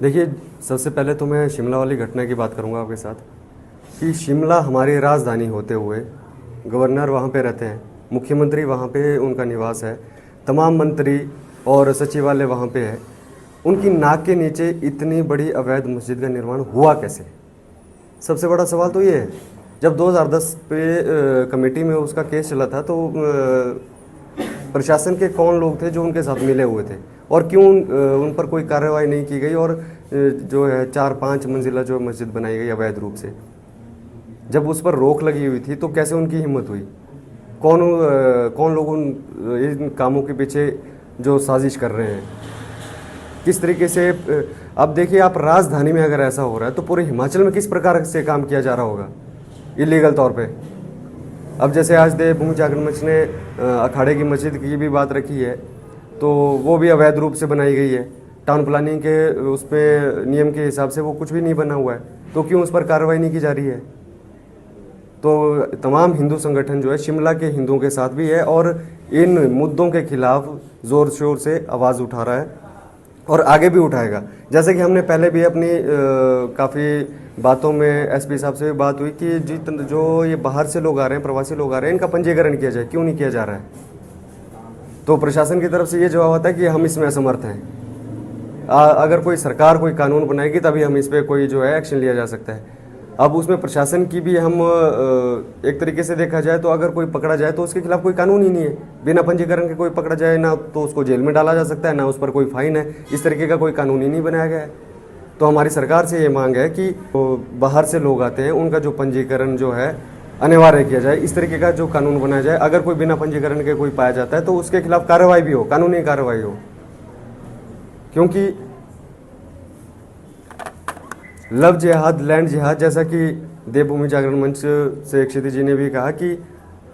देखिए, सबसे पहले तो मैं शिमला वाली घटना की बात करूंगा आपके साथ कि शिमला हमारी राजधानी होते हुए गवर्नर वहाँ पे रहते हैं, मुख्यमंत्री वहाँ पे उनका निवास है, तमाम मंत्री और सचिवालय वहाँ पे है। उनकी नाक के नीचे इतनी बड़ी अवैध मस्जिद का निर्माण हुआ कैसे? सबसे बड़ा सवाल तो ये है। जब 2010 पे कमेटी में उसका केस चला था तो प्रशासन के कौन लोग थे जो उनके साथ मिले हुए थे और क्यों उन पर कोई कार्रवाई नहीं की गई और जो है 4-5 मंजिला जो मस्जिद बनाई गई अवैध रूप से? जब उस पर रोक लगी हुई थी तो कैसे उनकी हिम्मत हुई? कौन लोग इन कामों के पीछे जो साजिश कर रहे हैं, किस तरीके से? अब देखिए, आप राजधानी में अगर ऐसा हो रहा है तो पूरे हिमाचल में किस प्रकार से काम किया जा रहा होगा इलीगल तौर पे? अब जैसे आज देवभूमि जागरण मंच ने अखाड़े की मस्जिद की भी बात रखी है, तो वो भी अवैध रूप से बनाई गई है। टाउन प्लानिंग के उस पर नियम के हिसाब से वो कुछ भी नहीं बना हुआ है, तो क्यों उस पर कार्रवाई नहीं की जा रही है? तो तमाम हिंदू संगठन जो है शिमला के हिंदुओं के साथ भी है और इन मुद्दों के खिलाफ ज़ोर शोर से आवाज़ उठा रहा है और आगे भी उठाएगा। जैसे कि हमने पहले भी अपनी काफ़ी बातों में एसपी साहब से भी बात हुई कि जो ये बाहर से लोग आ रहे हैं, प्रवासी लोग आ रहे हैं, इनका पंजीकरण किया जाए, क्यों नहीं किया जा रहा है? तो प्रशासन की तरफ से ये जवाब आता है कि हम इसमें असमर्थ हैं। अगर कोई सरकार कोई कानून बनाएगी तभी हम इस पर कोई जो है एक्शन लिया जा सकता है। अब उसमें प्रशासन की भी हम एक तरीके से देखा जाए तो अगर कोई पकड़ा जाए तो उसके खिलाफ कोई कानून ही नहीं है। बिना पंजीकरण के कोई पकड़ा जाए ना तो उसको जेल में डाला जा सकता है, ना उस पर कोई फाइन है। इस तरीके का कोई कानून ही नहीं बनाया गया है। तो हमारी सरकार से ये मांग है कि बाहर से लोग आते हैं उनका जो पंजीकरण जो है अनिवार्य किया जाए, इस तरीके का जो कानून बनाया जाए। अगर कोई बिना पंजीकरण के कोई पाया जाता है तो उसके खिलाफ कार्रवाई भी हो, कानूनी कार्रवाई हो। क्योंकि लव जिहाद, लैंड जिहाद, जैसा कि देवभूमि जागरण मंच से क्षिति जी ने भी कहा कि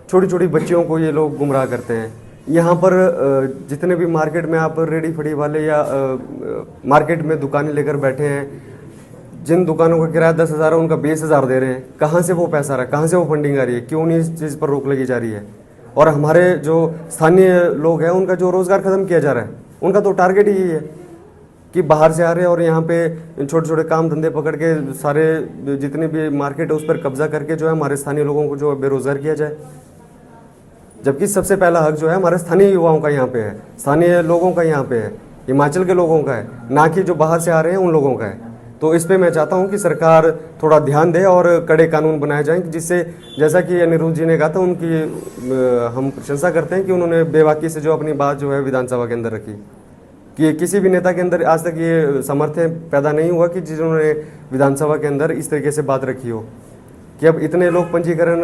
छोटी छोटी बच्चियों को ये लोग गुमराह करते हैं। यहाँ पर जितने भी मार्केट में आप रेडी फड़ी वाले या मार्केट में दुकानें लेकर बैठे हैं, जिन दुकानों का किराया 10,000 है उनका 20,000 दे रहे हैं। कहाँ से वो पैसा आ रहा है, कहाँ से वो फंडिंग आ रही है? क्यों नहीं इस चीज़ पर रोक लगी जा रही है? और हमारे जो स्थानीय लोग हैं उनका जो रोज़गार ख़त्म किया जा रहा है, उनका तो टारगेट ही है कि बाहर से आ रहे हैं और यहाँ पे छोटे छोटे काम धंधे पकड़ के सारे जितने भी मार्केट है उस पर कब्जा करके जो है हमारे स्थानीय लोगों को जो बेरोज़गार किया जाए। जबकि सबसे पहला हक जो है हमारे स्थानीय युवाओं का यहाँ पे है, स्थानीय लोगों का यहाँ पे है, हिमाचल के लोगों का है, ना कि जो बाहर से आ रहे हैं उन लोगों का है। तो इस पे मैं चाहता हूँ कि सरकार थोड़ा ध्यान दे और कड़े कानून बनाए जाएं, जिससे जैसा कि अनिरुद्ध जी ने कहा था, उनकी हम प्रशंसा करते हैं कि उन्होंने बेबाकी से जो अपनी बात जो है विधानसभा के अंदर रखी। कि किसी भी नेता के अंदर आज तक ये सामर्थ्य पैदा नहीं हुआ कि जिन्होंने विधानसभा के अंदर इस तरीके से बात रखी हो कि अब इतने लोग पंजीकरण,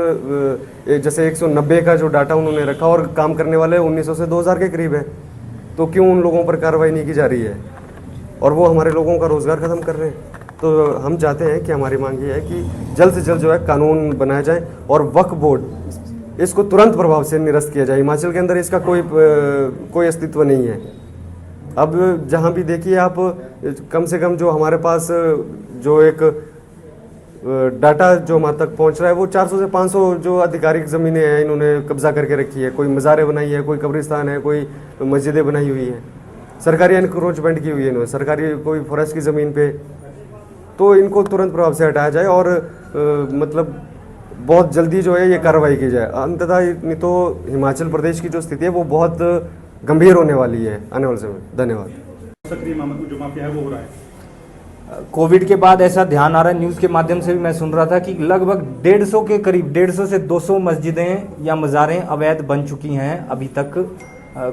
जैसे 190 का जो डाटा उन्होंने रखा और काम करने वाले 1900 से 2000 के करीब है, तो क्यों उन लोगों पर कार्रवाई नहीं की जा रही है? और वो हमारे लोगों का रोज़गार ख़त्म कर रहे हैं। तो हम चाहते हैं कि हमारी मांग ये है कि जल्द से जल्द जो है कानून बनाया जाए और वक्फ बोर्ड इसको तुरंत प्रभाव से निरस्त किया जाए। हिमाचल के अंदर इसका कोई अस्तित्व नहीं है। अब जहाँ भी देखिए आप, कम से कम जो हमारे पास जो एक डाटा जो हमारे तक पहुँच रहा है वो 400 से 500 जो आधिकारिक ज़मीनें हैं इन्होंने कब्जा करके रखी है। कोई मज़ारें बनाई है, कोई कब्रिस्तान है, कोई मस्जिदें बनाई हुई हैं, सरकारी एनक्रोचमेंट की हुई है इन्होंने, सरकारी कोई फॉरेस्ट की ज़मीन पे। तो इनको तुरंत प्रभाव से हटाया जाए और मतलब बहुत जल्दी जो है ये कार्रवाई की जाए। अंततः नहीं तो हिमाचल प्रदेश की जो स्थिति है वो बहुत गंभीर होने वाली है आने वाले समय। धन्यवाद। सक्रिय जो माफिया है वो हो रहा है। कोविड के बाद ऐसा ध्यान आ रहा है, न्यूज़ के माध्यम से भी मैं सुन रहा था कि लगभग 150 के करीब 150 से 200 मस्जिदें या मज़ारें अवैध बन चुकी हैं अभी तक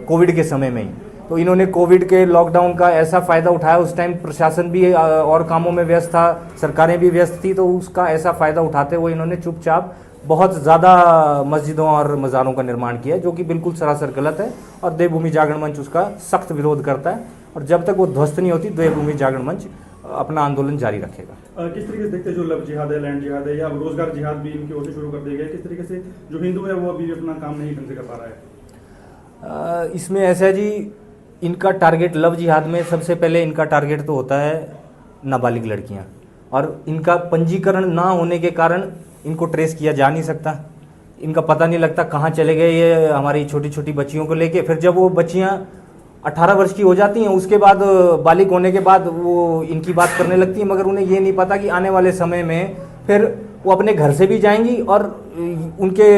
कोविड के समय में ही। तो इन्होंने कोविड के लॉकडाउन का ऐसा फ़ायदा उठाया। उस टाइम प्रशासन भी और कामों में व्यस्त था, सरकारें भी व्यस्त थी, तो उसका ऐसा फ़ायदा उठाते हुए इन्होंने चुपचाप बहुत ज़्यादा मस्जिदों और मज़ारों का निर्माण किया, जो कि बिल्कुल सरासर गलत है और देवभूमि जागरण मंच उसका सख्त विरोध करता है। और जब तक वो ध्वस्त नहीं होती, देवभूमि जागरण मंच अपना आंदोलन जारी रखेगा। किस तरीके से देखते हैं जो लव जिहाद है, लैंड जिहाद है या रोजगार जिहाद भी इनकी ओर से शुरू कर दिए गए? किस तरीके से जो हिंदू है वो अभी अपना काम नहीं ढंग से कर पा रहा है? इसमें ऐसा है जी, इनका टारगेट लव जिहाद में सबसे पहले इनका टारगेट तो होता है नाबालिग लड़कियां, और इनका पंजीकरण ना होने के कारण इनको ट्रेस किया जा नहीं सकता। इनका पता नहीं लगता कहाँ चले गए ये हमारी छोटी छोटी बच्चियों को लेके। फिर जब वो बच्चियां 18 वर्ष की हो जाती हैं, उसके बाद बालिग होने के बाद वो इनकी बात करने लगती हैं, मगर उन्हें ये नहीं पता कि आने वाले समय में फिर वो अपने घर से भी जाएंगी और उनके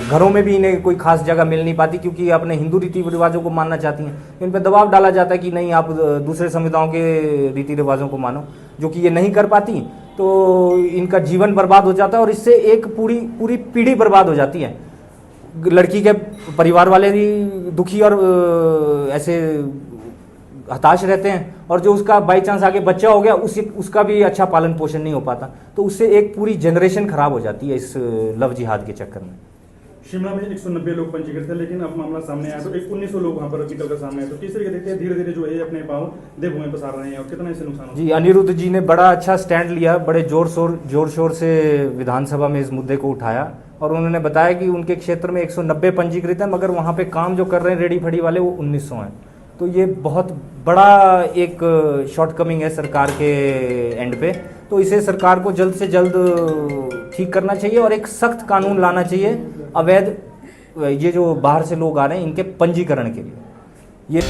घरों में भी इन्हें कोई खास जगह मिल नहीं पाती, क्योंकि ये अपने हिंदू रीति रिवाजों को मानना चाहती हैं। इन पर दबाव डाला जाता है कि नहीं, आप दूसरे समुदायों के रीति रिवाजों को मानो, जो कि ये नहीं कर पाती, तो इनका जीवन बर्बाद हो जाता है और इससे एक पूरी पीढ़ी बर्बाद हो जाती है। लड़की के परिवार वाले भी दुखी और ऐसे हताश रहते हैं, और जो उसका बाई चांस आगे बच्चा हो गया उसका भी अच्छा पालन पोषण नहीं हो पाता, तो उससे एक पूरी जनरेशन खराब हो जाती है इस लव जिहाद के चक्कर में। शिमला में 190 लोग पंजीकृत थे, लेकिन अब मामला सामने आया तो 1900 लोग वहाँ पर निकल कर सामने आए, तो किस तरीके देखते हैं धीरे धीरे जो है अपने पाँव देवभूमि पसार रहे हैं और कितना इससे नुकसान हो? जी, अनिरुद्ध जी ने बड़ा अच्छा स्टैंड लिया, बड़े जोर शोर से विधानसभा में इस मुद्दे को उठाया, और उन्होंने बताया कि उनके क्षेत्र में 190 पंजीकृत हैं, मगर वहाँ पे काम जो कर रहे हैं रेडी फड़ी वाले वो 1900 हैं। तो ये बहुत बड़ा एक शॉर्टकमिंग है सरकार के एंड पे, तो इसे सरकार को जल्द से जल्द ठीक करना चाहिए और एक सख्त कानून लाना चाहिए अवैध ये जो बाहर से लोग आ रहे हैं इनके पंजीकरण के लिए। ये